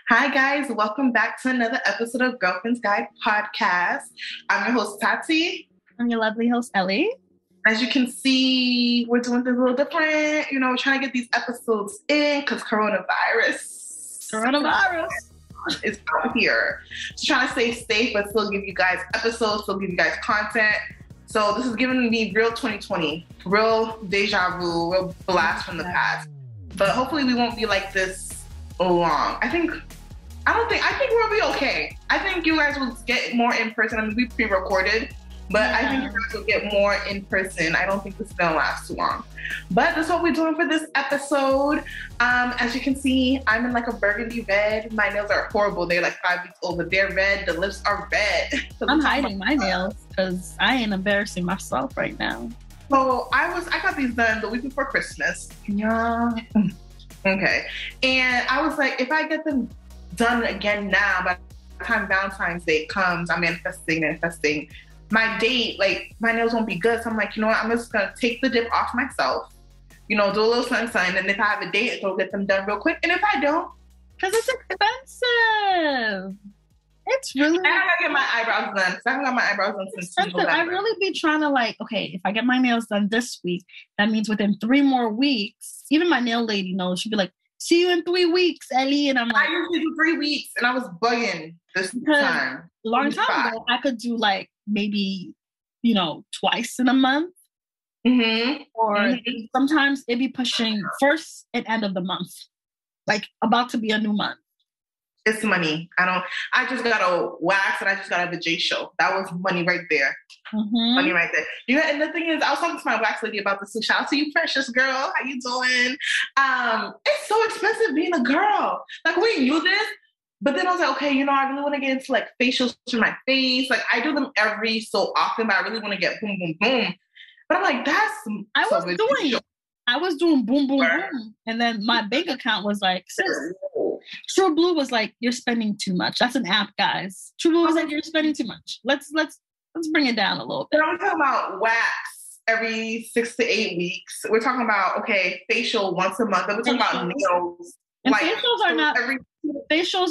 Hi, guys. Welcome back to another episode of Girlfriend's Guide podcast. I'm your host, Tati. I'm your lovely host, Ellie. As you can see, we're doing this a little different. We're trying to get these episodes in because coronavirus is out here. So trying to stay safe, but still give you guys episodes, still give you guys content. So this is giving me real 2020, real deja vu, real blast from the past. But hopefully we won't be like this long. I think we'll be okay. I think you guys will get more in person. I mean, we pre-recorded, but I think you guys will get more in person. I don't think this is going to last too long. But that's what we're doing for this episode. As you can see, I'm in like a burgundy red. My nails are horrible. They're like 5 weeks old, but they're red. The lips are red. I'm hiding my nails because I ain't embarrassing myself right now. So I got these done the week before Christmas. Yeah. Okay. And I was like, if I get them done again now, by the time Valentine's Day comes, I'm manifesting. My date, like, my nails won't be good. So I'm like, you know what? I'm just going to take the dip off myself, do a little sun. And if I have a date, I'll get them done real quick. And if I don't, because it's expensive. It's really. And I gotta get my eyebrows done because I haven't got my eyebrows done since November. I really be trying to if I get my nails done this week, that means within 3 more weeks, even my nail lady knows. She'd be like, see you in 3 weeks, Ellie. And I'm like, I usually do 3 weeks, and I was bugging this time. A long time ago, I could do maybe, twice in a month. Mm-hmm. Or sometimes it'd be pushing first and end of the month, like about to be a new month. It's money. I just got a wax and I just got a J show. That was money right there. Mm-hmm. Money right there. And the thing is, I was talking to my wax lady about this. So shout out to you, precious girl. How you doing? It's so expensive being a girl. Like, we knew this, but then I was like, okay, I really want to get into like facials to my face. Like, I do them every so often, but I really want to get boom, boom, boom. But I'm like, I was doing boom, boom, boom. And then my bank account was like, sis, True Blue was like, you're spending too much. That's an app, guys. True Blue was like, you're spending too much. Let's bring it down a little bit. I'm talking about wax every 6 to 8 weeks. We're talking about, facial once a month. We're talking about nails. And facials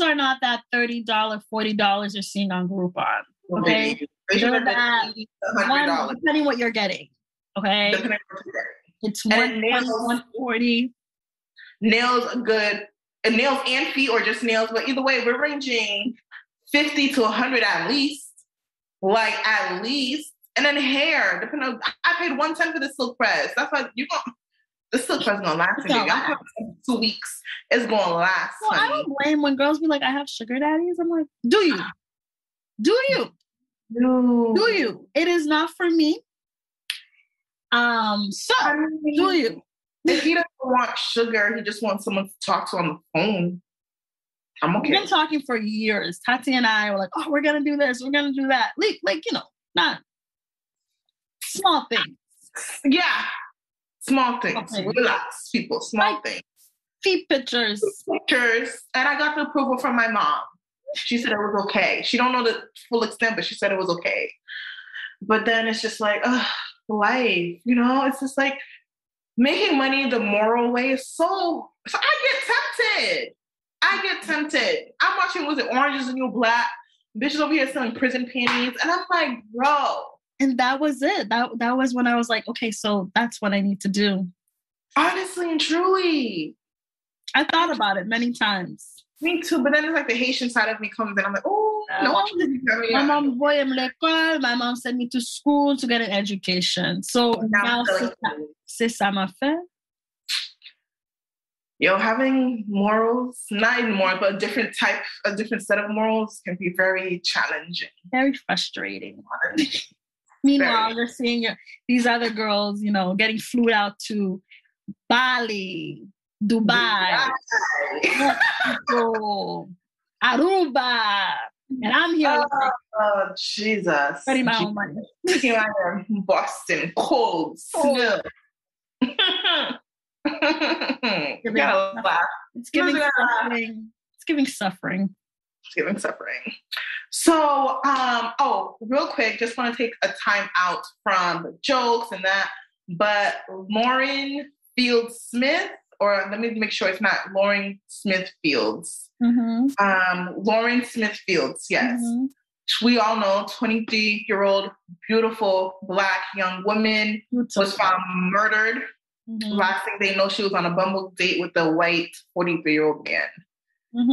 are not that $30, $40 you're seeing on Groupon. Okay? They're that $100. Depending what you're getting. Okay? Depending what you're getting. It's $140. Nails are good. Nails and feet, or just nails, but either way, we're ranging $50 to $100 at least. And then hair, depending on, I paid $110 for the silk press. That's why the silk press is gonna last. I'm 2 weeks. It's gonna last. Well, I don't blame when girls be like, I have sugar daddies. I'm like, do you? No. Do you? It is not for me. Do you? If he doesn't want sugar, he just wants someone to talk to on the phone. I'm okay. We've been talking for years. Tati and I were like, oh, we're going to do this. We're going to do that. Not small things. Yeah. Small things. Okay. Relax, people. Small things. Feet pictures. And I got the approval from my mom. She said it was okay. She don't know the full extent, but she said it was okay. But then it's just like, life, it's just like, making money the moral way is so I get tempted. I'm watching, was it Orange Is the New Black? Bitches over here selling prison panties. And I'm like, bro. And that was it. That was when I was like, okay, so that's what I need to do. Honestly and truly. I thought about it many times. Me too. But then it's like the Haitian side of me comes in. I'm like, oh, no. My mom sent me to school to get an education. So now c'est ça m'a fait. Having morals, not even more, but a different set of morals can be very challenging. Very frustrating. Meanwhile, you're seeing these other girls, getting flew out to Bali, Dubai, Mexico, Aruba. And I'm here. Oh, Jesus. Spending my own money. Here I am, Boston, cold, snow. It's giving suffering. It's giving suffering. So, real quick, just want to take a time out from the jokes and that. But Lauren Field Smith or let me make sure it's not Lauren Smith Fields. Lauren Smith Fields, yes. We all know 23-year-old, beautiful Black young woman was found murdered. Last thing they know, she was on a Bumble date with a white 43-year-old man.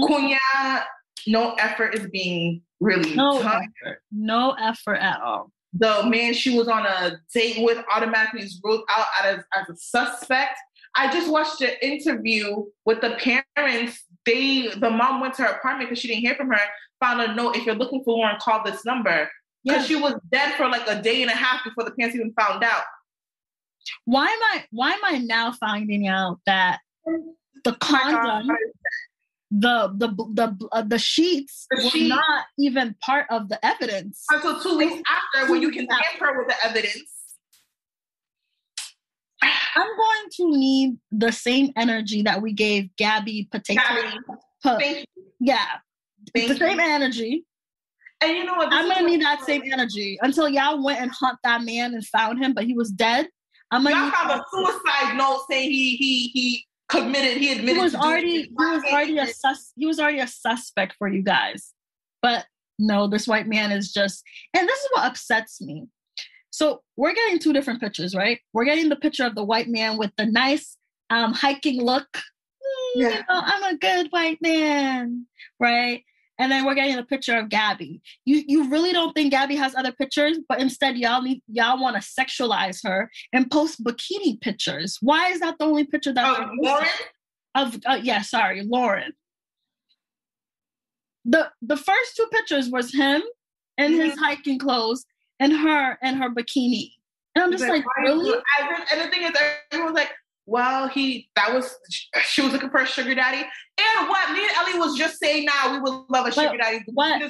Cunha, no effort is being really done. No effort at all. The man she was on a date with automatically is ruled out as a suspect. I just watched an interview with the parents. The mom went to her apartment because she didn't hear from her, found a note, if you're looking for Lauren, call this number. Because she was dead for like a day and a half before the parents even found out. Why am I now finding out that the condom, the sheets were not even part of the evidence until 2 weeks after, when you can tamper with the evidence? I'm going to need the same energy that we gave Gabby Potato. Thank you. Yeah. The same energy. And you know what? I'm going to need that same energy until y'all went and hunt that man and found him, but he was dead. Y'all found a suicide note saying he admitted he was already a suspect for you guys. But no, this white man is just, and this is what upsets me. So we're getting two different pictures, right? We're getting the picture of the white man with the nice hiking look. You know, I'm a good white man, right? And then we're getting a picture of Gabby. You really don't think Gabby has other pictures, but instead y'all want to sexualize her and post bikini pictures. Why is that the only picture that Lauren? Lauren. The first two pictures was him in his hiking clothes and her bikini. And I'm just like really? And the thing is, everyone's like, well, she was looking for a sugar daddy. And what me and Ellie was just saying now, we would love a sugar daddy. What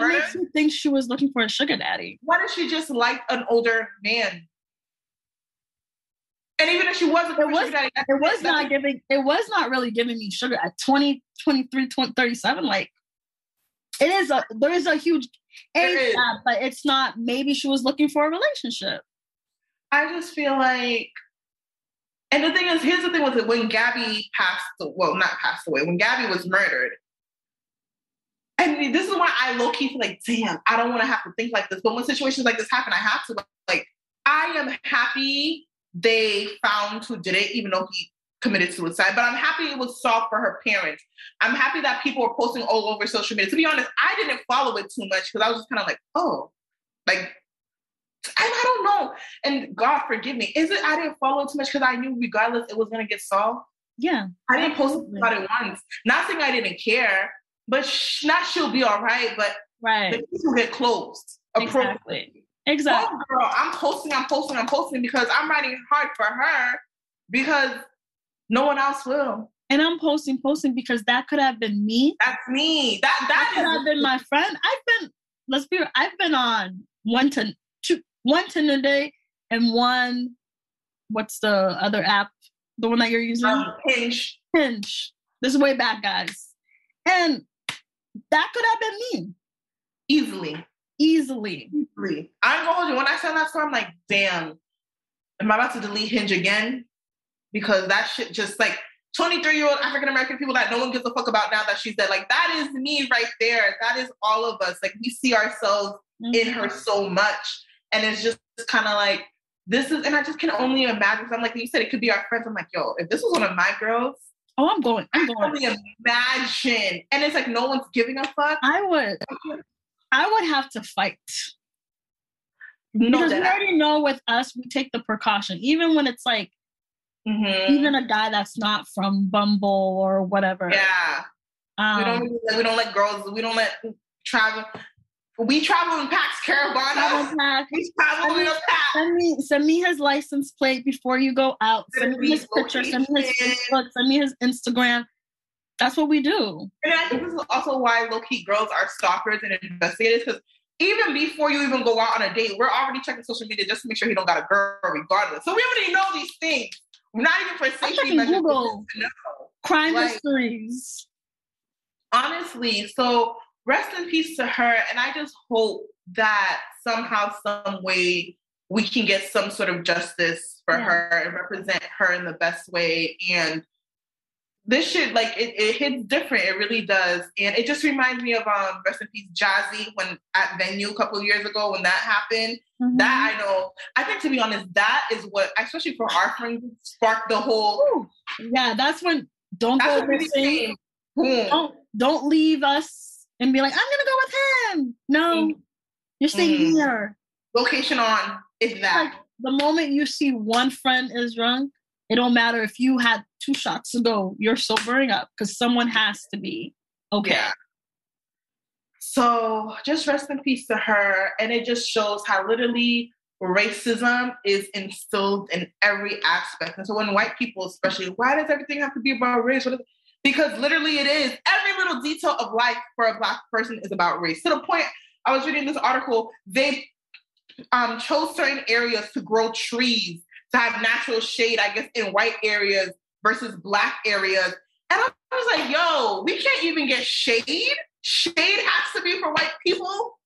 makes you think she was looking for a sugar daddy? What if she just liked an older man? And even if she wasn't, it was not really giving me sugar at 20, 23, 20, 37. Like there is a huge age gap, but it's not, maybe she was looking for a relationship. I just feel like, and the thing is, here's the thing with it, when Gabby when Gabby was murdered, and this is why I low-key feel like, damn, I don't want to have to think like this, but when situations like this happen, I have to, like, I am happy they found who did it, even though he committed suicide, but I'm happy it was solved for her parents. I'm happy that people were posting all over social media. To be honest, I didn't follow it too much because I was just kind of like, oh, like, I don't know. And God forgive me. I didn't follow it too much because I knew regardless it was going to get solved. Yeah. I didn't post about it once. Not saying I didn't care, but she'll be all right, but the case will get closed. Exactly. Oh, girl, I'm posting because I'm writing hard for her because no one else will. And I'm posting because that could have been me. That's me. That could have been my friend. I've been on one Tinder date and one, what's the other app? The one that you're using? Hinge. This is way back, guys. And that could have been me. Easily. I'm gonna hold you. When I saw that story, I'm like, damn, am I about to delete Hinge again? Because that shit just like 23-year-old African-American people that no one gives a fuck about now that she's dead. Like, that is me right there. That is all of us. Like, we see ourselves in her so much. And it's just kind of like, and I just can only imagine. Because I'm like, you said it could be our friends. I'm like, yo, if this was one of my girls. Oh, I'm going. I can only imagine. And it's like, no one's giving a fuck. I would have to fight. Because we already know with us, we take the precaution. Even when it's like, even a guy that's not from Bumble or whatever. Yeah. We don't let girls, we don't let travel. We travel in packs, Caravana. We travel in a pack. Send me his license plate before you go out. Send me his picture. Send me his Facebook. Send me his Instagram. That's what we do. And I think this is also why low-key girls are stalkers and investigators, because even before you even go out on a date, we're already checking social media just to make sure he don't got a girl regardless. So we already know these things. Not even for safety measures. Google crime mysteries. Honestly, so rest in peace to her. And I just hope that somehow, some way, we can get some sort of justice for her and represent her in the best way. And this shit, like, it hits different. It really does. And it just reminds me of rest in peace Jazzy, when at Venue a couple of years ago when that happened. That I know. I think, to be honest, that is what, especially for our friends, sparked the whole. Yeah, that's when don't go missing. Don't leave us and be like, I'm gonna go with him. No, you're staying here. Location on is that. Like, the moment you see one friend is drunk, it don't matter if you had 2 shots to go, you're sobering up because someone has to be okay. Yeah. So just rest in peace to her. And it just shows how literally racism is instilled in every aspect. And so when white people, especially, why does everything have to be about race? Because literally it is. Every little detail of life for a Black person is about race. To the point, I was reading this article, they chose certain areas to grow trees to have natural shade, I guess, in white areas versus Black areas. And I was like, yo, we can't even get shade? Shade has to be for white people?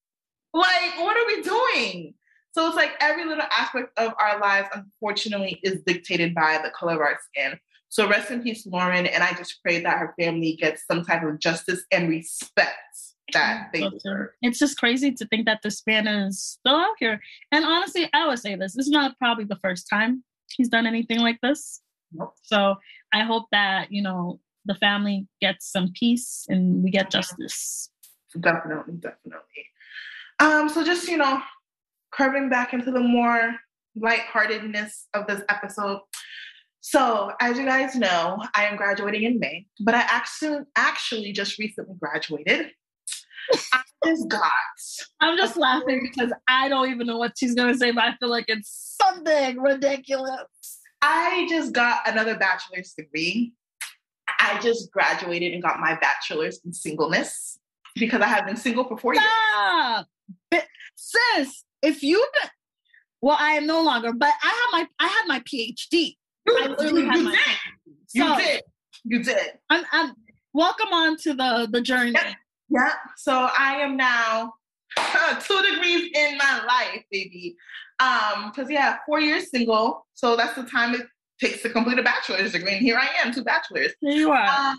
Like, what are we doing? So it's like every little aspect of our lives, unfortunately, is dictated by the color of our skin. So rest in peace, Lauren. And I just pray that her family gets some type of justice and respect that they deserve. It's just crazy to think that this man is still out here. And honestly, I would say this is not probably the first time he's done anything like this. Nope. So I hope that, the family gets some peace and we get justice. Definitely. So just, curving back into the more lightheartedness of this episode. So, as you guys know, I am graduating in May, but I actually just recently graduated. I'm just laughing because I don't even know what she's going to say, but I feel like it's something ridiculous. I just got another bachelor's degree. I just graduated and got my bachelor's in singleness because I have been single for 4 years. Sis, if you've been, well, I am no longer, but I had my PhD. I literally had my PhD. You did. I'm welcome on to the journey. Yeah. So I am now 2 degrees in my life, baby. 4 years single. So that's the time it takes to complete a bachelor's degree. And here I am, 2 bachelors. Here you are.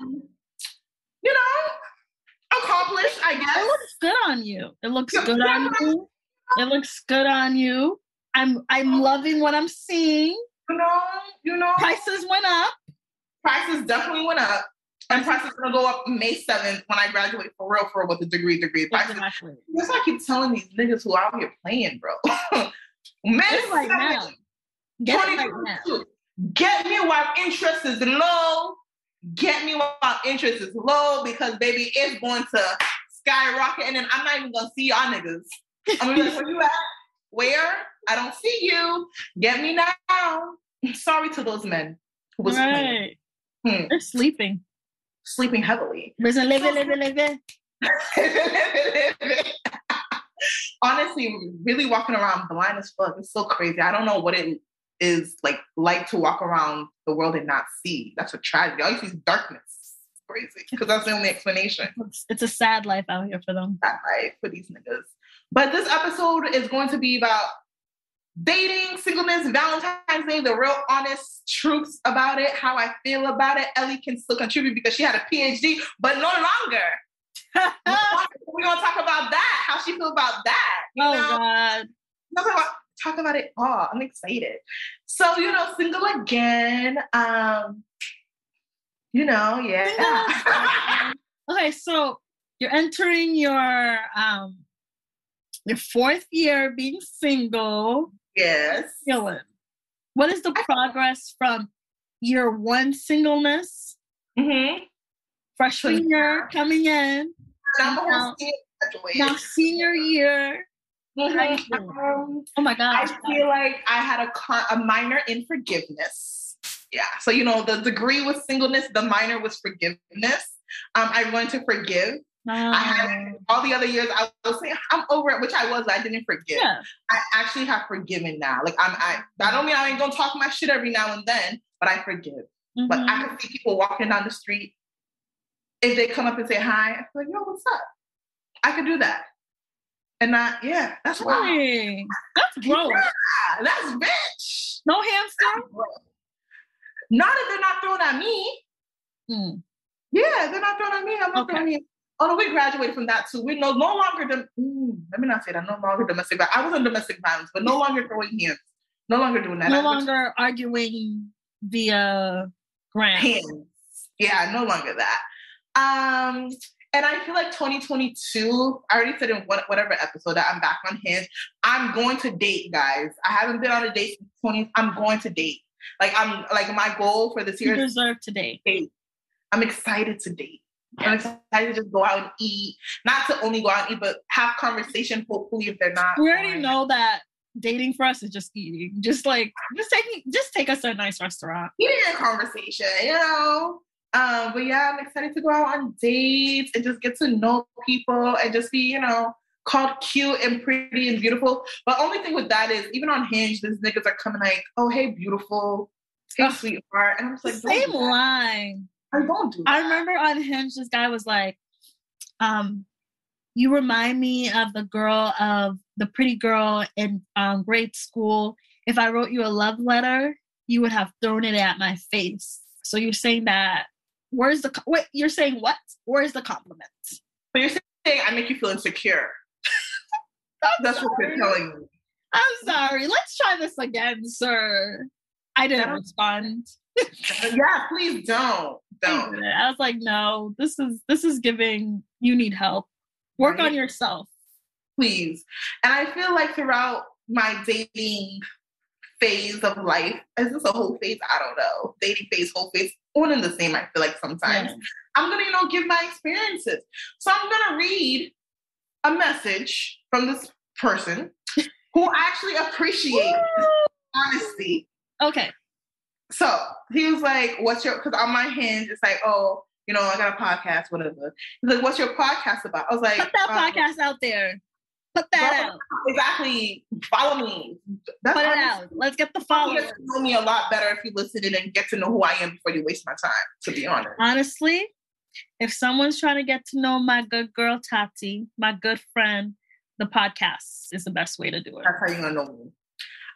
Accomplished, I guess. It looks good on you. It looks good on you. It looks good on you. I'm loving what I'm seeing. Prices went up. Prices definitely went up. And prices are going to go up May 7th when I graduate for real with a degree. Prices. Exactly. That's why I keep telling these niggas who are out here playing, bro. Get right now. Get it right now. Get me while interest is low. Get me while interest is low because, baby, it's going to skyrocket. And then I'm not even going to see y'all niggas. I'm going to be like, where you at? Where? I don't see you. Get me now. Sorry to those men who was playing. They're sleeping. Sleeping heavily. Living. Honestly, really walking around blind as fuck. It's so crazy. I don't know what it is like to walk around the world and not see. That's a tragedy. All you see is darkness. It's crazy. Because that's the only explanation. It's a sad life out here for them. Sad life for these niggas. But this episode is going to be about dating, singleness, Valentine's Day, the real honest truths about it, how I feel about it. Ellie can still contribute because she had a PhD, but no longer. We're going to talk about that, how she feels about that. God. Talk about it all. I'm excited. So, single again. Yeah. Okay, so you're entering your 4th year being single. Yes. What is the progress from year 1 singleness? Mm-hmm. Freshman year coming in. Now senior year. Mm-hmm. Oh my gosh. I feel like I had a minor in forgiveness. Yeah. So, the degree was singleness. The minor was forgiveness. I learned to forgive. I had all the other years I was saying I'm over it, which I was, but I didn't forgive. Yeah. I actually have forgiven now. Like I don't mean I ain't gonna talk my shit every now and then, but I forgive. Mm-hmm. But I can see people walking down the street. If they come up and say hi, I feel like, yo, what's up? I could do that. And that's why. That's gross. Yeah, that's bitch. No hamster? Not if they're not throwing at me. Yeah, they're not throwing at me. I'm not throwing you. Oh no, we graduated from that too. We no longer let me not say that. No longer domestic violence. I was in domestic violence, but no longer throwing hands. No longer doing that. No longer arguing via grants. Hands. Yeah, no longer that. And I feel like 2022, I already said in whatever episode that I'm back on Hinge, I'm going to date, guys. I haven't been on a date since 20. I'm going to date. Like my goal for this year. You deserve to date. I'm excited to date. Yes. I'm excited to just go out and eat. Not to only go out and eat, but have conversation. Hopefully, if they're not. We already know that dating for us is just eating. Just take us to a nice restaurant. Eating and conversation, But yeah, I'm excited to go out on dates and just get to know people and just be, called cute and pretty and beautiful. But only thing with that is, even on Hinge, these niggas are coming like, oh, hey, beautiful. Hey, sweetheart. And I'm just like, same line. I don't do that. I remember on Hinge, this guy was like, you remind me of the pretty girl in grade school. If I wrote you a love letter, you would have thrown it at my face. So you're saying that, you're saying what? Where's the compliment? But you're saying I make you feel insecure. That's what you're telling me. I'm sorry. Let's try this again, sir. I didn't respond. Yeah, please don't. I was like, no, this is giving, you need help. Work on yourself. Please. And I feel like throughout my dating phase of life, is this a whole phase? I don't know. Dating phase, whole phase, one and the same, I feel like sometimes. Yeah. I'm going to, give my experiences. So I'm going to read a message from this person who actually appreciates honesty. Okay. So he was like, because on my Hinge, it's like, oh, I got a podcast, whatever. He's like, what's your podcast about? I was like, put that podcast out there. Put that out. Exactly. Follow me. Put it out. Let's get the followers. You get to know me a lot better if you listen in and get to know who I am before you waste my time, to be honest. Honestly, if someone's trying to get to know my good girl, Tati, my good friend, the podcast is the best way to do it. That's how you're going to know me.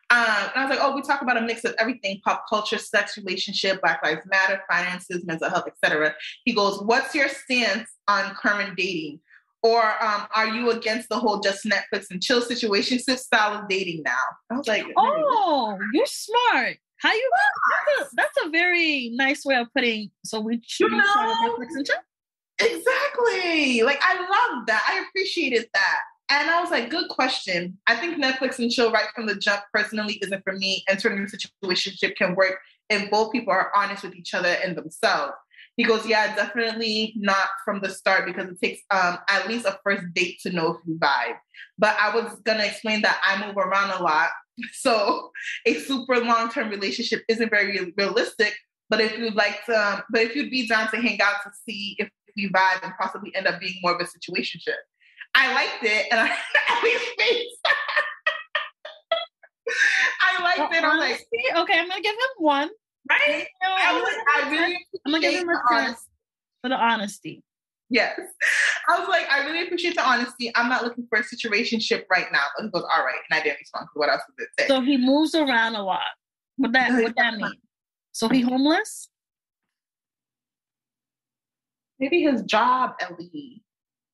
And I was like, we talk about a mix of everything: pop culture, sex, relationship, Black Lives Matter, finances, mental health, etc. He goes, what's your stance on current dating? Or are you against the whole just Netflix and chill situationship style of dating now? I was like, oh, you're smart. How you? That's a very nice way of putting. So we choose Netflix and chill. Exactly. Like, I love that. I appreciated that. And I was like, good question. I think Netflix and chill right from the jump personally isn't for me. Entering a situationship can work if both people are honest with each other and themselves. He goes, yeah, definitely not from the start because it takes at least a first date to know if you vibe. But I was going to explain that I move around a lot. So a super long-term relationship isn't very realistic. But if you'd be down to hang out to see if we vibe and possibly end up being more of a situationship. I liked it, and I liked it. I'm like, okay, I'm gonna give him one. Right? I'm gonna give him a chance for the honesty. Yes, I was like, I really appreciate the honesty. I'm not looking for a situationship right now. But he goes, all right, and I didn't respond. What else was it say? So he moves around a lot. What that mean? So he homeless? Maybe his job, Ellie.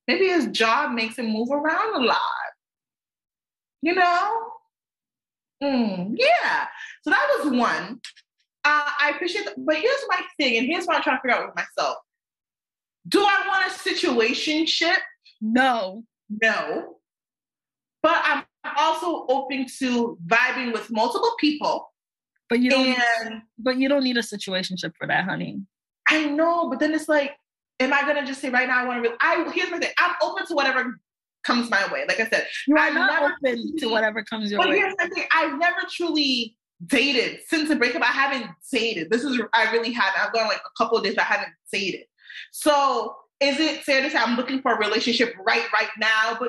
Maybe his job makes him move around a lot. Yeah. So that was one. I appreciate that. But here's my thing, and here's what I'm trying to figure out with myself. Do I want a situationship? No. But I'm also open to vibing with multiple people. But you don't need a situationship for that, honey. I know, but then it's like, am I gonna just say right now here's my thing. I'm open to whatever comes my way. Like I said, I'm not open to whatever comes your way. But here's my thing. I've never truly dated since the breakup. I haven't dated. I really haven't. I've gone like a couple of days. I haven't dated. So is it fair to say I'm looking for a relationship right now?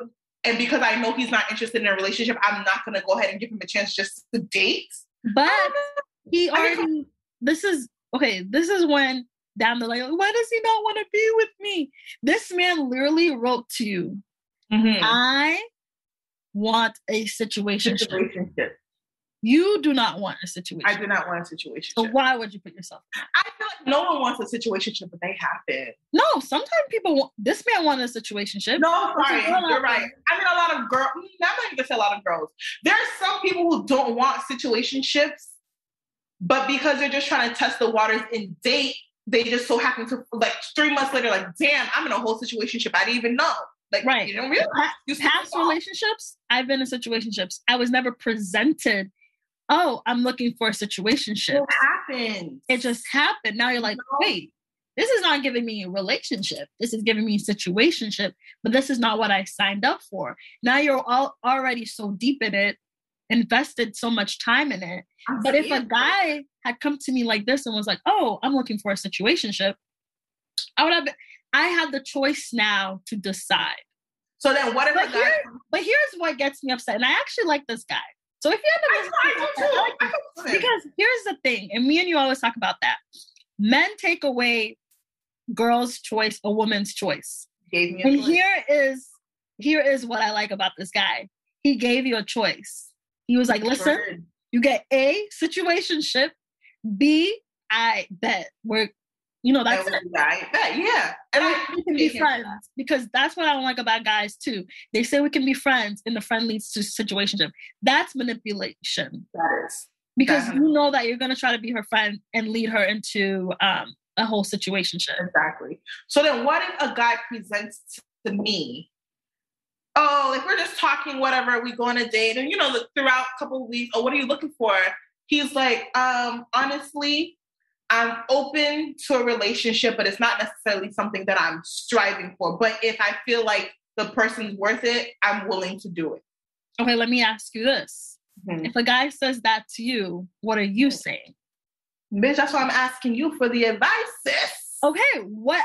And because I know he's not interested in a relationship, I'm not gonna go ahead and give him a chance just to date. But he already. This is when. Down the line, why does he not want to be with me? This man literally wrote to you, I want a situationship. You do not want a situation. I do not want a situation. So why would you put yourself in that? I feel like no one wants a situationship, but they happen. No, sometimes people want, this man wanted a situationship. No, sorry, you're right. I mean, a lot of girls, I'm not even gonna say a lot of girls. There are some people who don't want situationships, but because they're just trying to test the waters and date, they just so happen to, like 3 months later, like, damn, I'm in a whole situationship. I didn't even know. Like, right. You don't realize. Past relationships, I've been in situationships. I was never presented, oh, I'm looking for a situationship. It happened. It just happened. Now you're like, wait, this is not giving me a relationship. This is giving me a situationship, but this is not what I signed up for. Now you're all already so deep in it, invested so much time in it. But if a guy had come to me like this and was like, oh, I'm looking for a situationship, I had the choice now to decide. So then what if a guy... But here's what gets me upset. And I actually like this guy. So if you end up because here's the thing, and me and you always talk about that. Men take away girls' choice, a woman's choice. Gave me a and choice. Here is what I like about this guy. He gave you a choice. He was like, listen, you get A, situationship, B, I bet. That's it. I bet, yeah. And we can be friends because that's what I don't like about guys too. They say we can be friends and the friend leads to situationship. That's manipulation. That is. Because you know that you're going to try to be her friend and lead her into a whole situationship. Exactly. So then what if a guy presents to me, oh, like we're just talking, whatever, we go on a date and, throughout a couple of weeks, oh, what are you looking for? He's like, honestly, I'm open to a relationship, but it's not necessarily something that I'm striving for. But if I feel like the person's worth it, I'm willing to do it. Okay, let me ask you this. Mm-hmm. If a guy says that to you, what are you saying? Bitch, that's why I'm asking you for the advice, sis. Okay,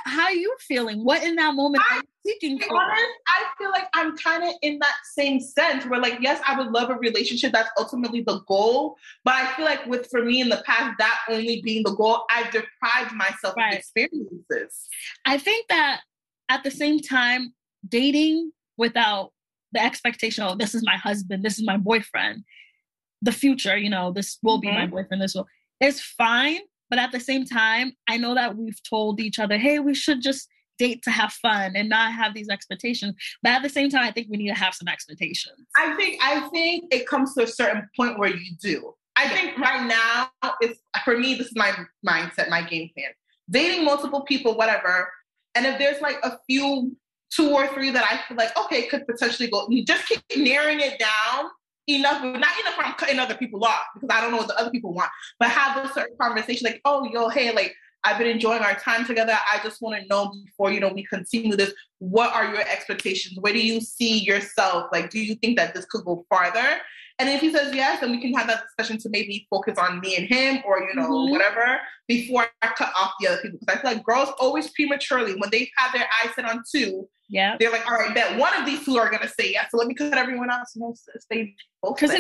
how are you feeling? What in that moment are you seeking for? Honest, I feel like I'm kind of in that same sense where, like, yes, I would love a relationship. That's ultimately the goal. But I feel like for me in the past, that only being the goal, I've deprived myself of experiences. I think that at the same time, dating without the expectation, oh, this is my husband, this is my boyfriend, the future, this will be my boyfriend, is fine. But at the same time, I know that we've told each other, hey, we should just date to have fun and not have these expectations. But at the same time, I think we need to have some expectations. I think it comes to a certain point where you do. I think right now, for me, this is my mindset, my game plan. Dating multiple people, whatever. And if there's like a few, 2 or 3 that I feel like, okay, could potentially go, you just keep narrowing it down. Not enough where I'm cutting other people off because I don't know what the other people want, but have a certain conversation like, oh, hey, like, I've been enjoying our time together. I just want to know before, we continue this, what are your expectations? Where do you see yourself? Like, do you think that this could go farther? And if he says yes, then we can have that discussion to maybe focus on me and him or, whatever, before I cut off the other people. Because I feel like girls always prematurely, when they've had their eyes set on 2, they're like, all right, bet one of these 2 are going to say yes. So let me cut everyone else. Because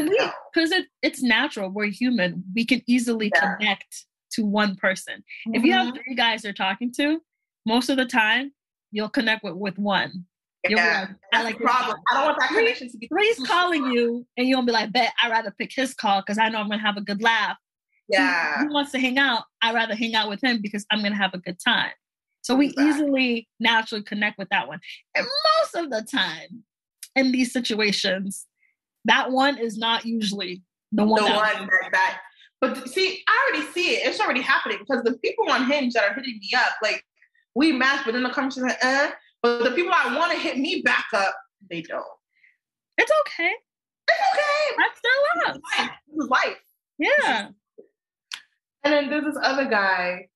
it's natural. We're human. We can easily connect to one person. Mm-hmm. If you have 3 guys you're talking to, most of the time you'll connect with one. Yeah, I like problem. I don't want that connection to be. 3's calling you, and you'll be like, bet I'd rather pick his call because I know I'm going to have a good laugh. Yeah. He wants to hang out. I'd rather hang out with him because I'm going to have a good time. So we easily, naturally connect with that one. And most of the time in these situations, that one is not usually the one that. But see, I already see it. It's already happening because the people on Hinge that are hitting me up, like, we match, but then the conversation is like, But the people I want to hit me back up, they don't. It's okay. It's okay. That's their love. This is life. Yeah. And then there's this other guy.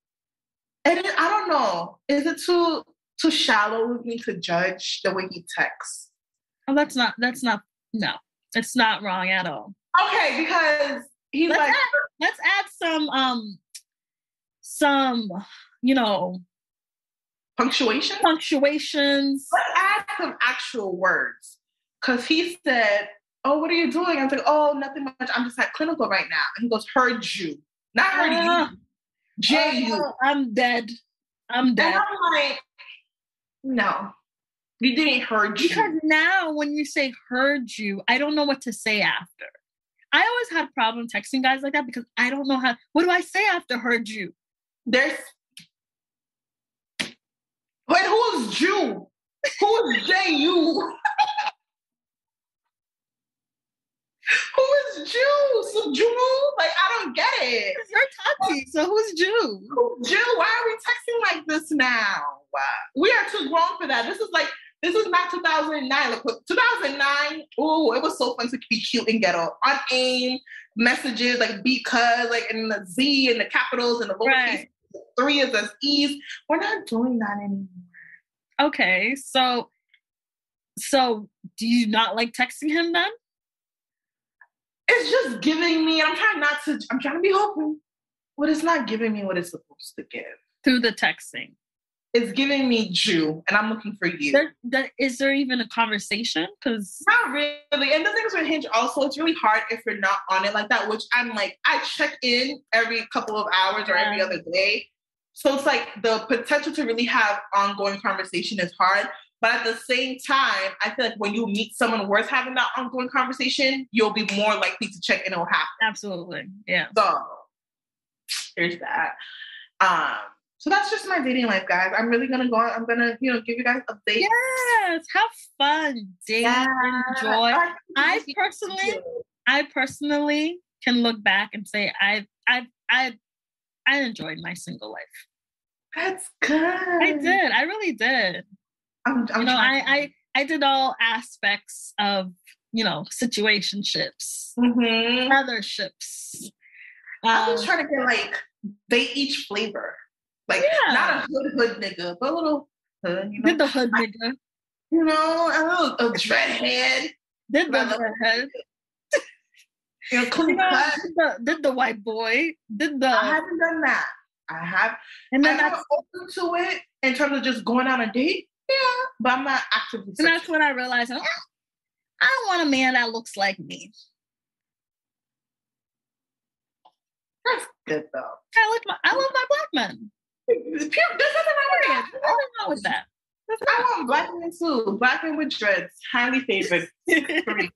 And then, I don't know. Is it too shallow of me to judge the way he texts? Oh, that's not, no. It's not wrong at all. Okay, because he's let's add some, punctuations. Let's add some actual words. Because he said, oh, what are you doing? I was like, oh, nothing much. I'm just at clinical right now. And he goes, heard you. Not heard you. J-U. I'm dead. And I'm like, no. You didn't heard you. Because now when you say heard you, I don't know what to say after. I always had problem texting guys like that because I don't know what do I say after heard you? Wait, who's Jew? Who's J-U? Who is Jew? So Jew? Like, I don't get it. You're Tati, so who's Jew? Who's Jew? Why are we texting like this now? Wow. We are too grown for that. This is not 2009. Like, 2009, oh, it was so fun to be cute and ghetto. On AIM, messages, like, because, like, in the Z and the capitals and the lowercase, 3 is as E's. We're not doing that anymore. Okay, so do you not like texting him then? It's just giving me, I'm trying to be open, but it's not giving me what it's supposed to give. Through the texting. It's giving me Jew, and I'm looking for you. Is there even a conversation? Because not really. And the thing is with Hinge also, it's really hard if you're not on it like that, which I'm like, I check in every couple of hours or every other day. So it's like the potential to really have ongoing conversation is hard. But at the same time, I feel like when you meet someone worth having that ongoing conversation, you'll be more likely to check in or happen. Absolutely. Yeah. So there's that. So that's just my dating life, guys. I'm really gonna go on. I'm gonna, give you guys updates. Yes, have fun, date, enjoy. I personally can look back and say I enjoyed my single life. That's good. I did. I really did. I did all aspects of, situationships, otherships. I was trying to get like date each flavor. Like, not a hood nigga, but a little hood, Did the hood nigga. A dreadhead. Did the dreadhead. Clean cut. Did the white boy. I haven't done that. I have. And then I'm open to it in terms of just going on a date. Yeah, but I'm not actively searching. And that's when I realized, I don't want a man that looks like me. That's good, though. I love my black men. There's nothing wrong with that. I want black men, too. Black men with dreads. Highly favored. For me.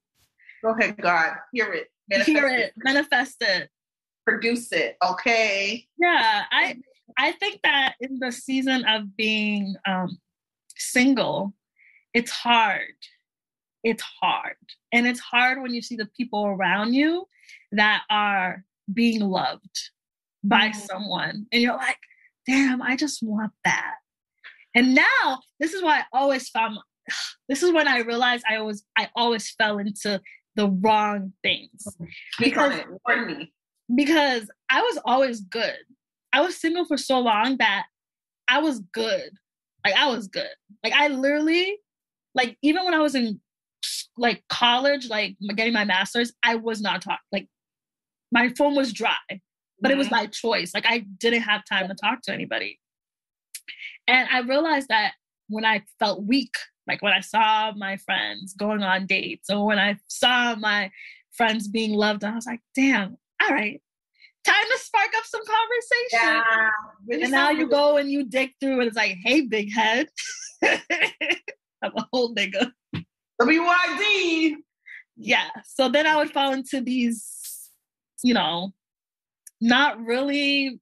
Go ahead, God. Hear it. Manifest it. Produce it. Okay? Yeah, I think that in the season of being single, it's hard. It's hard. And it's hard when you see the people around you that are being loved by someone. And you're like, damn, I just want that. And now, this is when I realized I always fell into the wrong things. Because I was always good. I was single for so long that I was good. Like, I was good. Like, I literally, like, even when I was in, like, college, like, getting my master's, I was not talking. Like, my phone was dry, but it was by choice. Like, I didn't have time to talk to anybody. And I realized that when I felt weak, like when I saw my friends going on dates or when I saw my friends being loved, I was like, damn, all right, time to spark up some conversation. Yeah, and now you go and you dig through and it's like, hey, big head. I'm a whole nigga. WYD. Yeah. So then I would fall into these, not really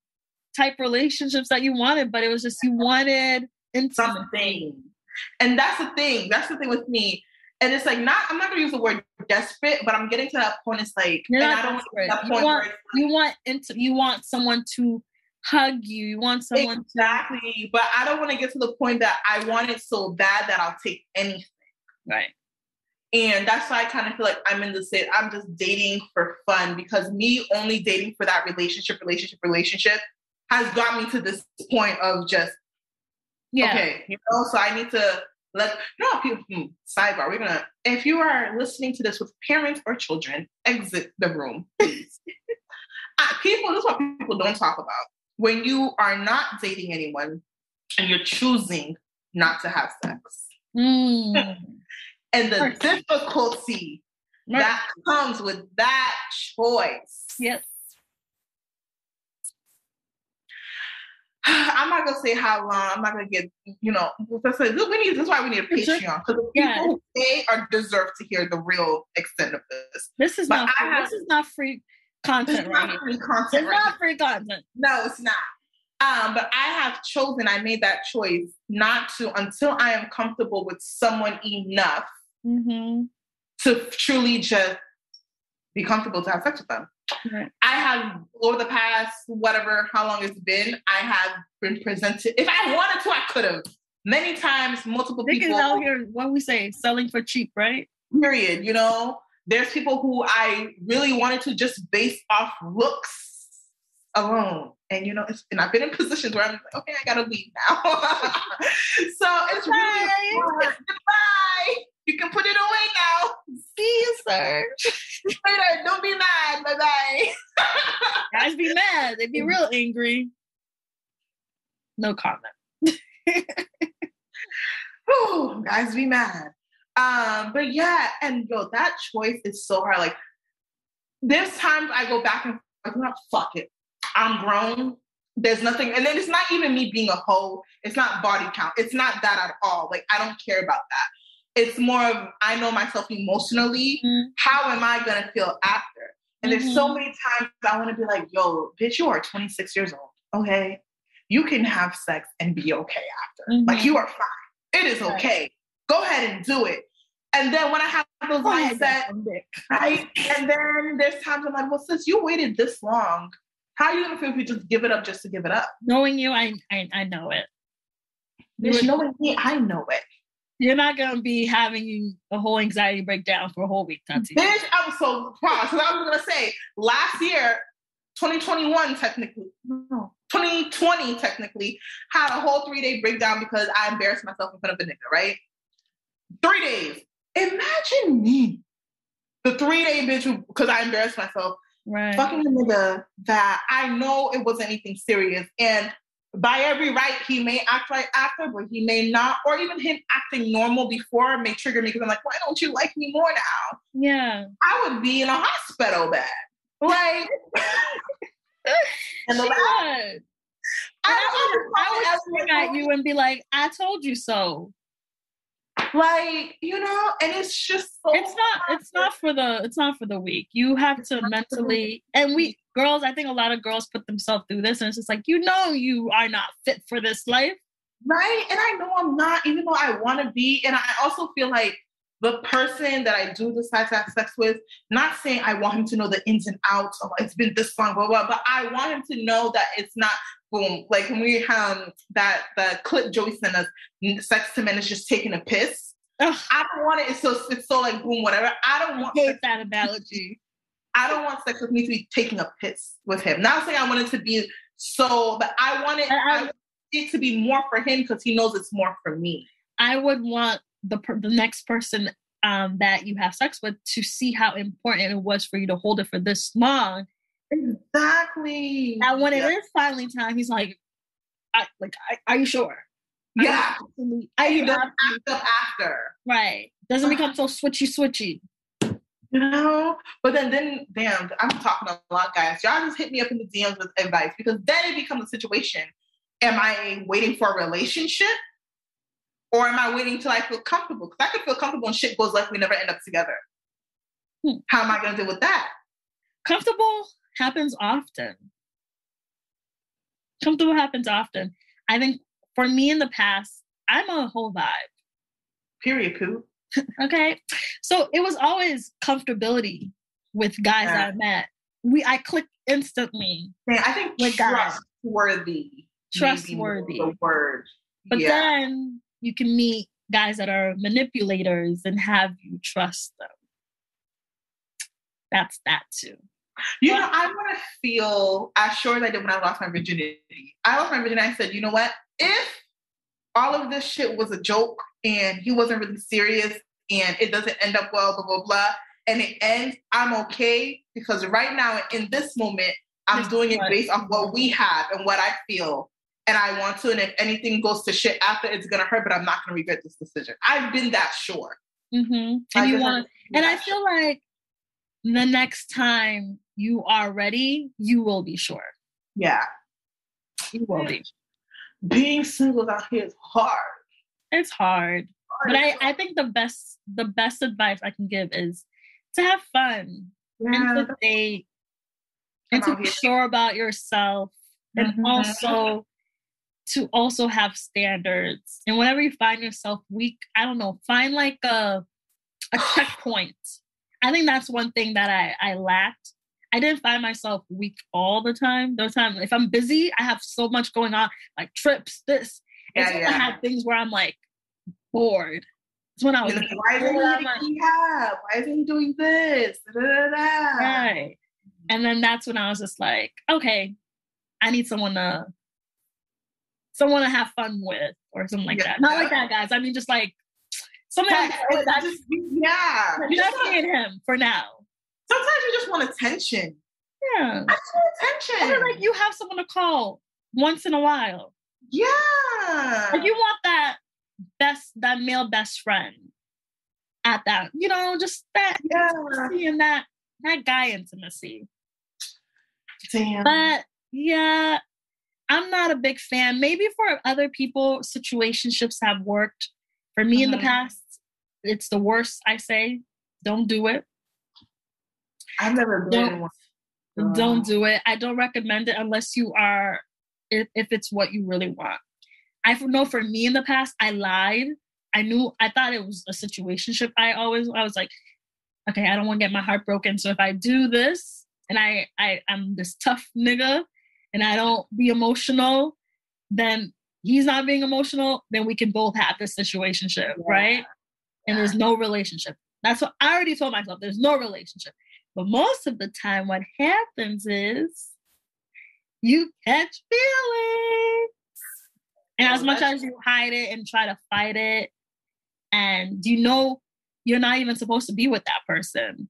type relationships that you wanted, but it was just you wanted something. And that's the thing. That's the thing with me. And it's like I'm not gonna use the word desperate, but I'm getting to that point. It's like, and I don't want you want someone to hug you. You want someone exactly. But I don't want to get to the point that I want it so bad that I'll take anything. Right. And that's why I kind of feel like I'm in the state. I'm just dating for fun, because me only dating for that relationship has got me to this point of just, okay, so I need to people, sidebar, if you are listening to this with parents or children, exit the room, please. This is what people don't talk about. When you are not dating anyone and you're choosing not to have sex. And the difficulty that comes with that choice. Yes. I'm not gonna say how long. I'm not gonna get, this is why we need a Patreon, because the people who pay deserve to hear the real extent of this. This is not free content, right? Not free content. It's not free content. No, it's not. But I made that choice not to until I am comfortable with someone enough to truly just be comfortable to have sex with them. Right. I have, over the past, how long it's been, I have been presented. If I wanted to, I could have. Many times, multiple people. out here, what we say, selling for cheap, right? Period. There's people who I really wanted to just base off looks alone. And, and I've been in positions where I'm like, okay, I gotta leave now. So it's really hard. Goodbye. You can put it away now. See you, sir. Later. Don't be mad. Bye-bye. Guys be mad. They be real angry. No comment. Whew, guys be mad. But yeah, and that choice is so hard. Like, there's times I go back and forth, fuck it. I'm grown. There's nothing, and then it's not even me being a hoe. It's not body count. It's not that at all. Like, I don't care about that. It's more of, I know myself emotionally. How am I going to feel after? And there's so many times I want to be like, yo, bitch, you are 26 years old. Okay. You can have sex and be okay after. Like, you are fine. It is okay. Go ahead and do it. And then when I have those mindsets, right? And then there's times I'm like, well, since you waited this long, how are you going to feel if you just give it up just to give it up? Knowing you, I know it. Bitch, knowing me, I know it. You're not going to be having a whole anxiety breakdown for a whole week, Tati. Bitch, I was so proud. So I was going to say, last year, 2021 technically, no, 2020 technically, had a whole 3-day breakdown because I embarrassed myself in front of a nigga, right? 3 days. Imagine me, the 3-day bitch, because I embarrassed myself, fucking a nigga that I know it wasn't anything serious. And by every right, he may act right after, but he may not. Or even him acting normal before may trigger me because I'm like, why don't you like me more now? Yeah. I would be in a hospital bed. Like, and I would look at you and be like, I told you so. Like, and it's just so it's not for the weak. You have to mentally, and we girls, I think a lot of girls put themselves through this, and it's just like, you are not fit for this life. Right. And I know I'm not, even though I want to be. And I also feel like the person that I do decide to have sex with, not saying I want him to know the ins and outs of it's been this long, blah, blah, but I want him to know that it's not boom. Like when we have the clip Joey sent us, sex to men is just taking a piss. Ugh. I don't want it. It's so like boom, whatever. I don't want that analogy. I don't want sex with me to be taking a piss with him. Not saying I want it to be so, but I want it to be more for him because he knows it's more for me. I would want the next person that you have sex with to see how important it was for you to hold it for this long. Exactly. And when it is finally time, he's like, are you sure? Yeah. He doesn't act up after. Right. Doesn't become so switchy. But then, damn, I'm talking a lot, guys. Y'all just hit me up in the DMs with advice because then it becomes a situation. Am I waiting for a relationship? Or am I waiting till I feel comfortable? Because I could feel comfortable and shit goes left, we never end up together. How am I going to deal with that? Comfortable happens often. I think for me in the past, I'm a whole vibe. Period, poo. Okay. So it was always comfortability with guys that I met. I clicked instantly. Yeah, I think with trustworthy. Trustworthy. The word. But then you can meet guys that are manipulators and have you trust them. That's that too. I want to feel as sure as I did when I lost my virginity. I lost my virginity. I said, you know what? If all of this shit was a joke and he wasn't really serious and it doesn't end up well, blah, blah, blah, and it ends, I'm okay because right now in this moment, I'm doing it based on what we have and what I feel. And I want to, and if anything goes to shit after, it's going to hurt, but I'm not going to regret this decision. I've been that sure. Mm-hmm. And I feel like the next time you are ready, you will be sure. Yeah. You will be. being single out here is hard. It's hard. But I think the best advice I can give is to have fun and to date and to be sure about yourself and also to also have standards. And whenever you find yourself weak, I don't know, find like a checkpoint. I think that's one thing that I lacked. I didn't find myself weak all the time. There was time if I'm busy, I have so much going on, like trips, this. And I had things where I'm like bored. It's when I was like, why isn't he doing this? Da, da, da, da. Right. And then that's when I was just like, okay, I need someone to have fun with or something like that. Not like that, guys. I mean, just like something like that. You're not seeing him for now. Sometimes you just want attention. Yeah. I just want attention. Or like you have someone to call once in a while. Yeah. Like you want that male best friend at that, just that intimacy and that guy intimacy. Damn. But yeah, I'm not a big fan. Maybe for other people, situationships have worked. For me in the past, it's the worst, I say. Don't do it. I've never been in one. Don't do it. I don't recommend it unless you are, if it's what you really want. I know for me in the past, I lied. I thought it was a situationship. I was like, okay, I don't want to get my heart broken. So if I do this and I'm this tough nigga and I don't be emotional, then he's not being emotional, then we can both have this situationship, right? And there's no relationship. That's what I already told myself. There's no relationship. But most of the time, what happens is you catch feelings. And as much as you hide it and try to fight it, and you're not even supposed to be with that person.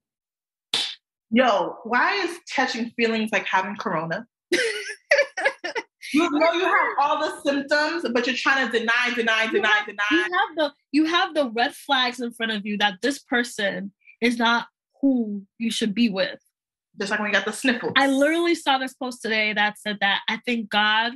Yo, why is catching feelings like having corona? You know you have all the symptoms, but you're trying to deny. You have the red flags in front of you that this person is not who you should be with. Just like when you got the sniffles. I literally saw this post today that said that I thank God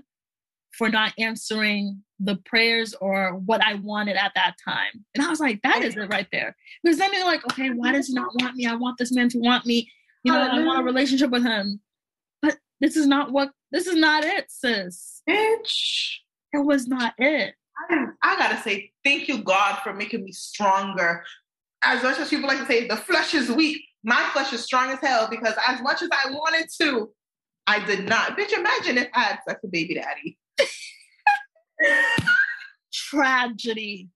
for not answering the prayers or what I wanted at that time. And I was like, that is it right there. Because then you're like, okay, why does he not want me? I want this man to want me. I want a relationship with him. But this is not it, sis. Bitch. It was not it. I gotta say, thank you, God, for making me stronger. As much as people like to say, the flesh is weak, my flesh is strong as hell because as much as I wanted to, I did not. Bitch, imagine if I had sex with baby daddy. Tragedy.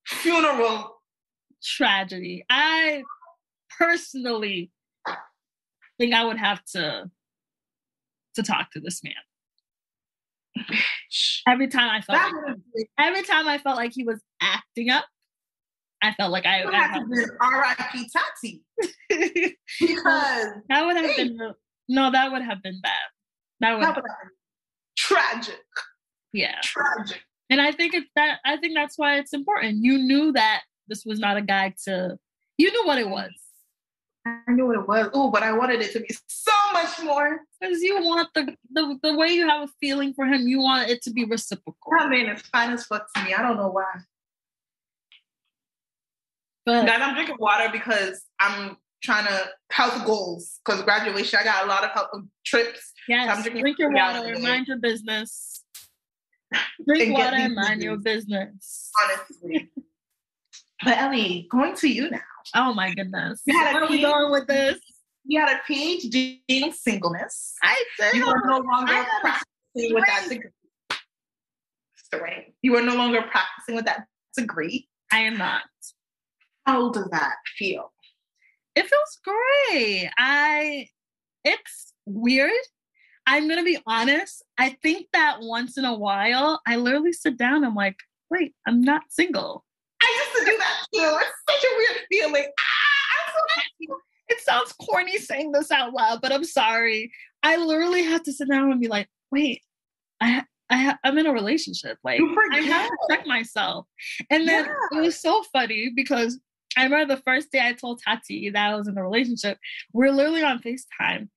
Funeral. Tragedy. I personally think I would have to talk to this man. Every time I felt like he was acting up, I felt like I had to be R.I.P. Tati. Because that would have been that would have been bad. That would have been tragic. Yeah. Tragic. And I think that's why it's important. You knew that this was not a guy you knew what it was. I knew what it was. Oh, but I wanted it to be so much more. Because you want the way you have a feeling for him, you want it to be reciprocal. That man is fine as fuck to me. I don't know why. But guys, I'm drinking water because I'm trying to health goals. Because graduation, I got a lot of health trips. Yes, so drink your water and mind your business. Drink water and mind your business. Honestly. But Ellie, going to you now. Oh my goodness. Where are we going with this? You had a PhD in singleness. I did. You were no longer practicing with that degree. You were no longer practicing with that degree. I am not. How does that feel? It feels great. It's weird. I'm going to be honest. I think that once in a while, I literally sit down and I'm like, wait, I'm not single. I used to do that too. It's such a weird feeling. It sounds corny saying this out loud, but I'm sorry. I literally have to sit down and be like, wait, I'm in a relationship. Like, I have to check myself. And then it was so funny because I remember the first day I told Tati that I was in a relationship. We're literally on FaceTime.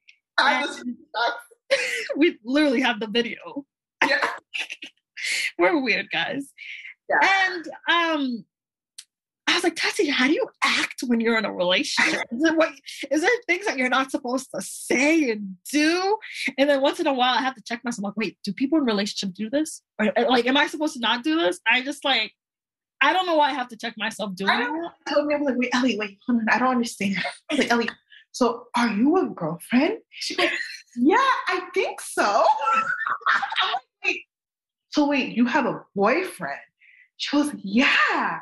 We literally have the video. Yeah. We're weird guys. Yeah. And I was like, Tati, how do you act when you're in a relationship? Is there things that you're not supposed to say and do? And then once in a while, I have to check myself. Like, wait, do people in relationships do this? Or like, am I supposed to not do this? I just like, I don't know why I have to check myself doing that. I told me, I was like, wait, Ellie, wait, hold on, I don't understand. I was like, Ellie, so are you a girlfriend? She's like, yeah, I think so. I'm like, wait, you have a boyfriend? She was, yeah.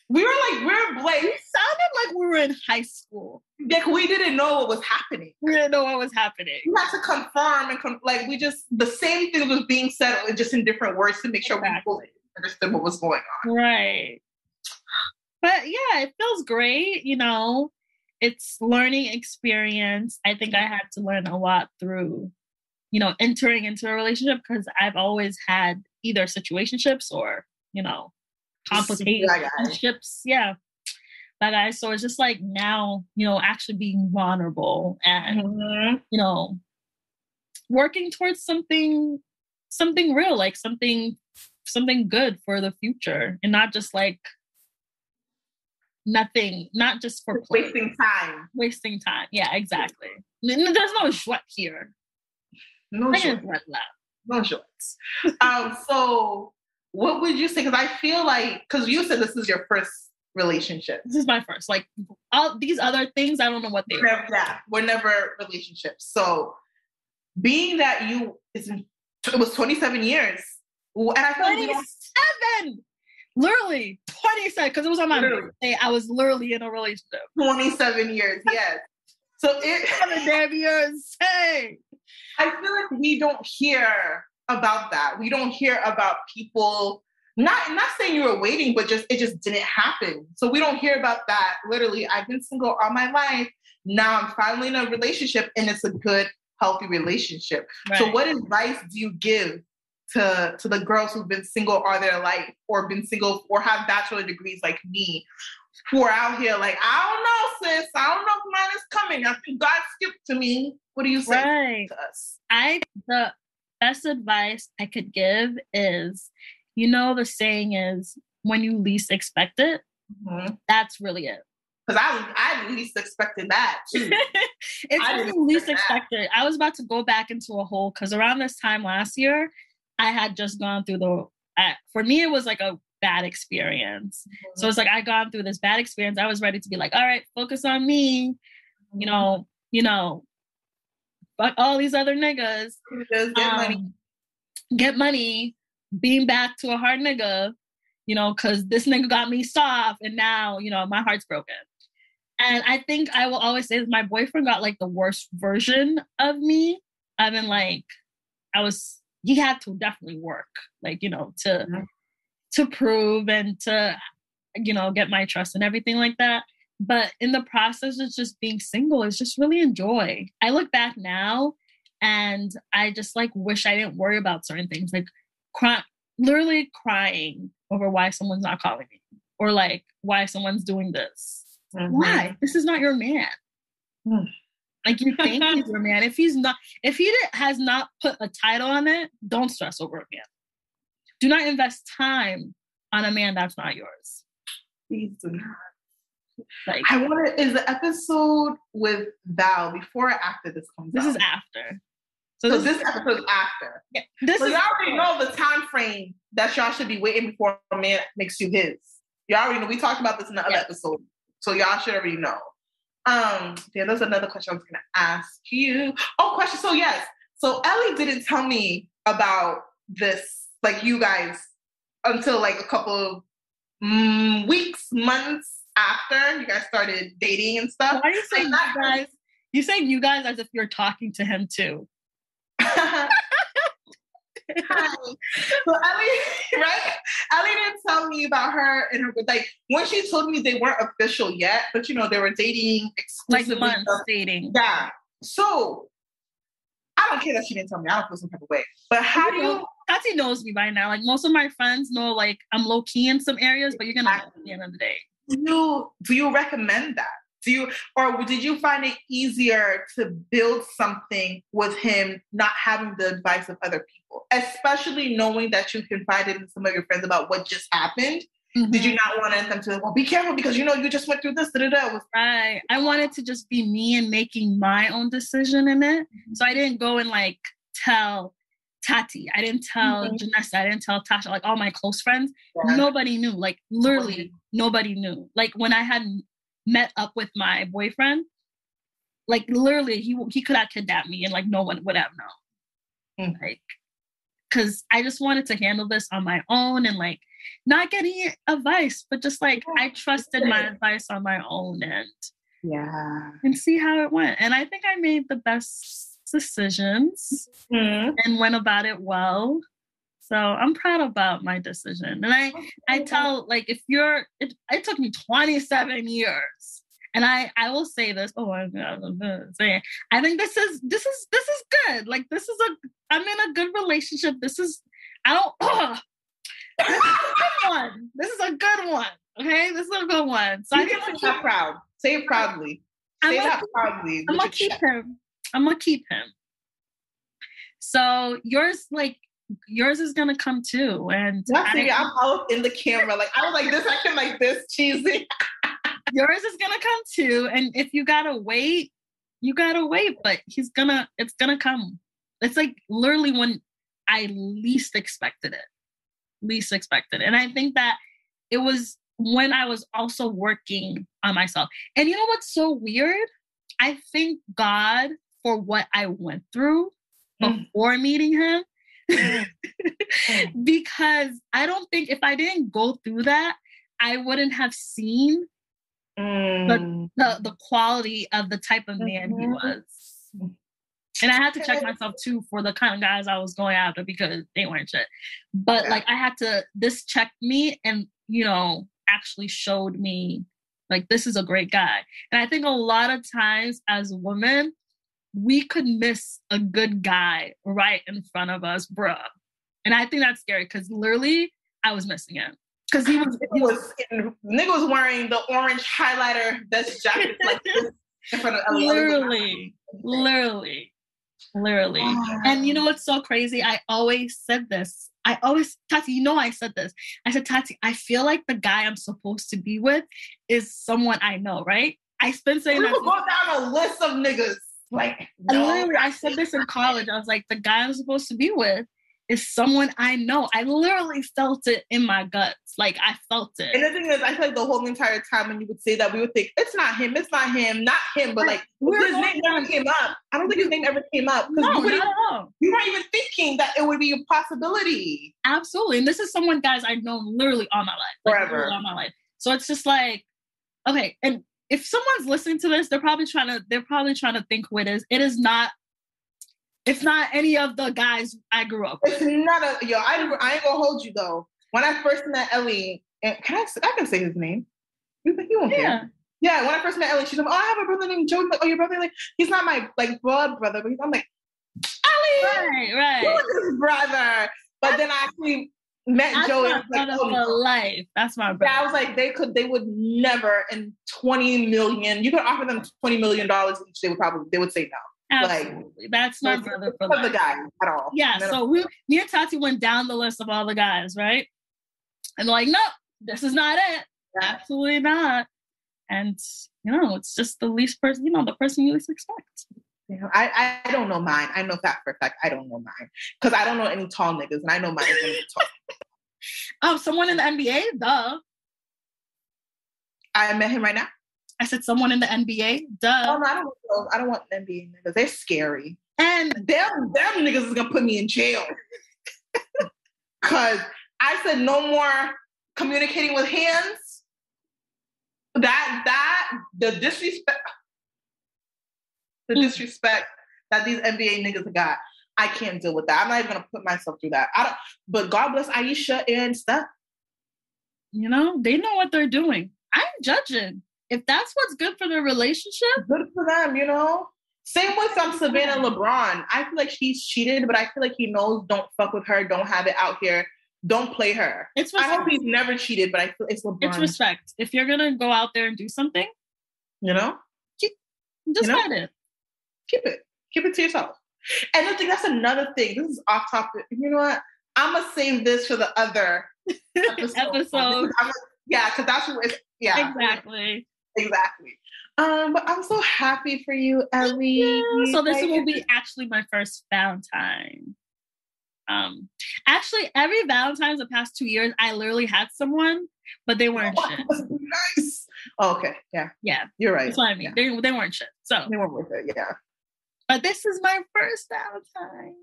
We were like, we're Blake. We sounded like we were in high school. Like we didn't know what was happening. We didn't know what was happening. We had to confirm and like we just, the same thing was being said, just in different words to make sure we fully understood what was going on. Right. But yeah, it feels great. You know, it's learning experience. I think I had to learn a lot through, you know, entering into a relationship because I've always had either situationships or, you know, complicated relationships. Yeah. That guy. So it's just like now, you know, actually being vulnerable and, you know, working towards something real, like something good for the future and not just like nothing, not just for wasting time. Yeah, exactly. There's no sweat here. No shorts. So what would you say? Because I feel like, because you said this is your first relationship. This is my first. Like all these other things, I don't know what they are. Yeah, we're never relationships. So being that it was 27 years. And I feel 27! Literally 27, because it was on my birthday. I was literally in a relationship. 27 years, yes. So 7 damn years. Hey! I feel like we don't hear about that. We don't hear about people, not saying you were waiting, but it just didn't happen. So we don't hear about that. Literally, I've been single all my life. Now I'm finally in a relationship and it's a good, healthy relationship. Right. So what advice do you give to the girls who've been single all their life or been single or have bachelor degrees like me who are out here like, I don't know, sis. I don't know if mine is coming. I think God skipped to me. What do you say to us? The best advice I could give is, you know, the saying is when you least expect it, that's really it. Because I least expected that too. It's when you least expected. I was about to go back into a hole because around this time last year, I had just gone through for me, it was like a bad experience. So it's like, I gone through this bad experience. I was ready to be like, all right, focus on me. You know, fuck all these other niggas. Get money, being back to a hard nigga, you know, because this nigga got me soft and now, you know, my heart's broken. And I think I will always say that my boyfriend got like the worst version of me. I mean, like, he had to definitely work, like, you know, to prove and to, you know, get my trust and everything like that. But in the process of just being single, it's just really enjoy. I look back now and I just like wish I didn't worry about certain things, like literally crying over why someone's not calling me or like why someone's doing this. Why? This is not your man. Like you think he's your man. If he has not put a title on it, don't stress over a man. Do not invest time on a man that's not yours. Please do not. Like, is the episode with Val before or after this comes out? This is after. So this episode is after. Yeah, y'all already know the time frame that y'all should be waiting before a man makes you his. Y'all already know. We talked about this in the other episode. So y'all should already know. There's another question I was going to ask you. Oh, question. So yes. So Ellie didn't tell me about this, like you guys, until like a couple of weeks, months after you guys started dating and stuff. Why are you saying that, guys? You saying you guys as if you're talking to him too. Hi. So Ellie, right? Ellie didn't tell me about her and her, like when she told me they weren't official yet, but you know, they were dating exclusively. Like months dating. Yeah. So I don't care that she didn't tell me. I don't feel some type of way. But how do you... Tati knows me by now. Like most of my friends know like I'm low key in some areas, but you're gonna know at the end of the day. Do you recommend that did you find it easier to build something with him not having the advice of other people, especially knowing that you confided in some of your friends about what just happened? Mm-hmm. Did you not want them to, well, be careful because, you just went through this, Right. I wanted to just be me and making my own decision in it. Mm-hmm. So I didn't go and like tell Tati. I didn't tell Janessa. I didn't tell Tasha. Like all my close friends, nobody knew. Like literally nobody knew. Like when I had met up with my boyfriend, like literally he could have kidnapped me and like no one would have known. Mm-hmm. Like, because I just wanted to handle this on my own and like not getting advice, but just like I trusted my advice on my own and see how it went. And I think I made the best decisions and went about it well. So I'm proud about my decision. And I tell like it took me 27 years. And I will say this. Oh my God, I'm gonna say it. I think this is good. Like I'm in a good relationship. This is a good one. This is a good one. Okay, this is a good one. So I think I'm proud. Say it proudly. Say that proudly. I'm gonna keep him. I'm gonna keep him. So yours is gonna come too. And I'm out in the camera. Like I was like this, I can like this cheesy. Yours is gonna come too. And if you gotta wait, you gotta wait. But it's gonna come. It's like literally when I least expected it. And I think that it was when I was also working on myself. And you know what's so weird? I thank God for what I went through before meeting him. Because I don't think if I didn't go through that, I wouldn't have seen the quality of the type of man he was. And I had to check myself too for the kind of guys I was going after because they weren't shit. But like this checked me and, actually showed me like, this is a great guy. And I think a lot of times as women, we could miss a good guy right in front of us, bruh. And I think that's scary because literally I was missing him. Because nigga was wearing the orange highlighter vest jacket like this in front of Literally. And you know what's so crazy? I always said this. Tati, I said this. I said, Tati, I feel like the guy I'm supposed to be with is someone I know, right? I spent saying that. Go down a list of niggas. Like, literally, I said this in college. I was like, the guy I'm supposed to be with is someone I know. I literally felt it in my guts. Like, I felt it. And the thing is, I feel like the whole entire time when you would say that, we would think, it's not him, not him. But like, his name never came up. I don't think his name ever came up. No, not at all. You weren't even thinking that it would be a possibility. Absolutely. And this is someone, guys, I've known literally all my life. Forever. All my life. So it's just like, okay. And if someone's listening to this, they're probably trying to think who it is. It's not any of the guys I grew up with. It's not I ain't gonna hold you though. When I first met Ellie, and I can say his name. You won't care. Yeah, when I first met Ellie, she's like, oh, I have a brother named Joe. Like, oh, your brother? Like, he's not my like blood brother, but I'm like, Ellie! Right. Who is his brother? But then I actually met Joe and like, oh, life. That's my brother. Yeah, I was like, they would never in 20 million. You could offer them $20 million each, they would say no. Absolutely. Like, that's my brother for the guy at all. Yeah, so me and Tati went down the list of all the guys, right? And like, no, this is not it. Yeah. Absolutely not. And it's just the least person, the person you least expect. Yeah, I don't know mine. I know that for a fact. I don't know mine because I don't know any tall niggas, and I know mine is gonna be tall. Someone in the NBA, duh. I met him right now. I said someone in the NBA, duh. Oh, no, I don't want NBA niggas. They're scary. And them niggas is going to put me in jail. Because I said no more communicating with hands. The disrespect that these NBA niggas got, I can't deal with that. I'm not even going to put myself through that. But God bless Aisha and stuff. They know what they're doing. I'm judging. If that's what's good for their relationship, good for them, Same with Savannah LeBron. I feel like she's cheated, but I feel like he knows don't fuck with her, don't have it out here, don't play her. I hope he's never cheated, but I feel it's LeBron. It's respect. If you're gonna go out there and do something, You know? Decide it. Keep it to yourself. And I think that's another thing. This is off topic. You know what? I'm gonna save this for the other episode. Because that's what it's, exactly. But I'm so happy for you, Ellie. Yeah. So this will be actually my first Valentine. Actually, every Valentine's the past 2 years, I literally had someone, but they weren't shit. Nice. Oh, okay. Yeah. You're right. That's what I mean. Yeah. They weren't shit. So they weren't worth it. Yeah. But this is my first Valentine.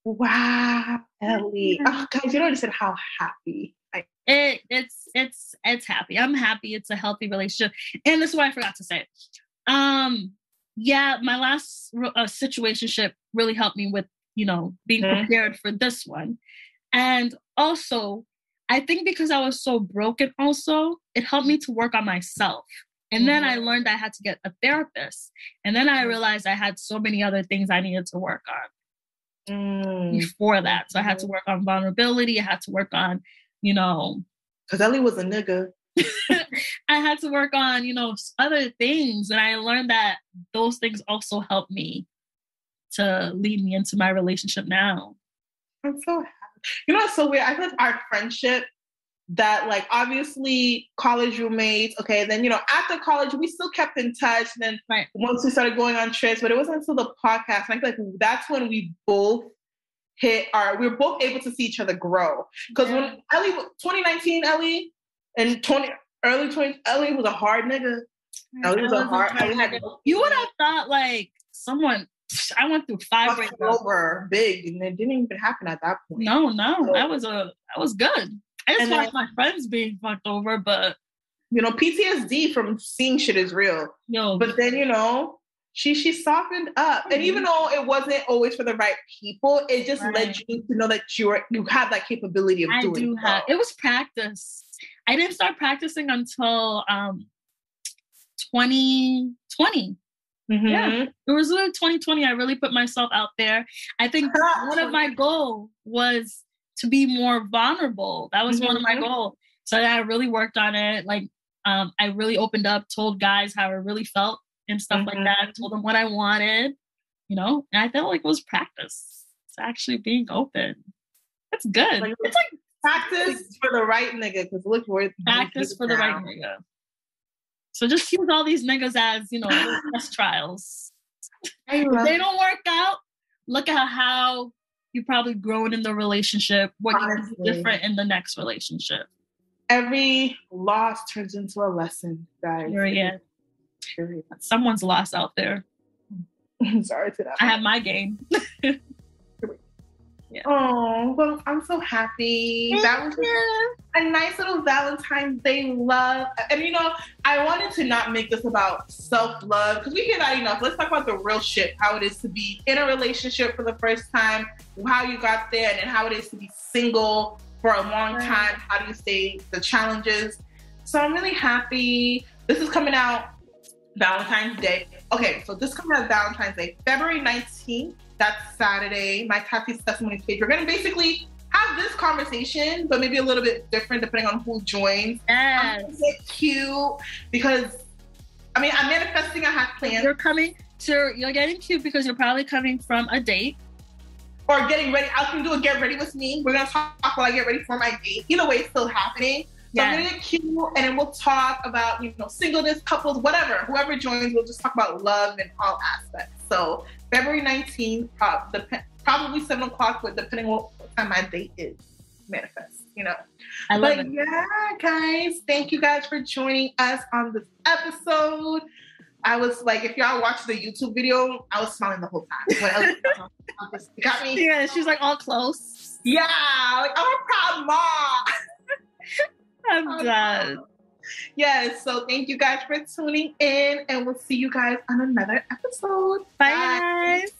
Wow, Ellie. Oh, guys, you don't understand how happy it's happy. I'm happy. It's a healthy relationship. And this is what I forgot to say. My last situationship really helped me with, being prepared for this one. And also, I think because I was so broken also, it helped me to work on myself. And then I learned I had to get a therapist. And then I realized I had so many other things I needed to work on before that. So I had to work on vulnerability. I had to work on, because Ellie was a nigga. I had to work on, other things. And I learned that those things also helped me to lead me into my relationship now. I'm so happy. It's so weird. I feel like our friendship, that like obviously college roommates, okay, then after college we still kept in touch, and then once we started going on trips, but it wasn't until the podcast, and I feel like that's when we both we were both able to see each other grow. Because when Ellie, 2019 Ellie, and early 20 Ellie was a hard nigga. Ellie was a hard nigga. You would have thought like someone. I went through 5 breakups over big, and it didn't even happen at that point. No, so, I was good. I just watched my friends being fucked over, but PTSD from seeing shit is real. But then she softened up, and even though it wasn't always for the right people, it just led you to know that you have that capability of doing. It was practice. I didn't start practicing until 2020. Yeah, it was really 2020. I really put myself out there. I think one of my goals was to be more vulnerable. That was one of my goals. So I really worked on it. Like, I really opened up, told guys how I really felt and stuff like that. Told them what I wanted, and I felt like it was practice. It's actually being open. It's good. It's like practice for the right nigga. Because look, we're practice for the right nigga. So just use all these niggas as, test trials. If they don't work out, look at how you're probably growing in the relationship, what you can do different in the next relationship. Every loss turns into a lesson, guys. Period. Someone's loss out there. I'm sorry to that. I have my game. Yeah. Oh, well, I'm so happy. That was a nice little Valentine's Day love. And I wanted to not make this about self-love, because we hear that enough. Let's talk about the real shit, how it is to be in a relationship for the first time, how you got there, and then how it is to be single for a long time. How do you stay, the challenges. So I'm really happy. This is coming out Valentine's Day. Okay, so this coming out Valentine's Day, February 19th. That's Saturday. My Tattoo's Testimonies page. We're going to basically have this conversation, but maybe a little bit different depending on who joins. Yes. I'm get cute because, I'm manifesting. I have plans. You're getting cute because you're probably coming from a date. Or getting ready. I can do a get ready with me. We're going to talk while I get ready for my date. Either way, it's still happening. So I'm going to get cute, and then we'll talk about, singleness, couples, whatever. Whoever joins, we'll just talk about love in all aspects. So February 19th, probably 7 o'clock, but depending on what time my date is, manifest, I love it. Yeah, guys, thank you guys for joining us on this episode. I was like, if y'all watch the YouTube video, I was smiling the whole time. What else? You got me? Yeah, she's like all close. Yeah, like, I'm a proud mom. I'm done. Yes, so thank you guys for tuning in, and we'll see you guys on another episode. Bye. Guys.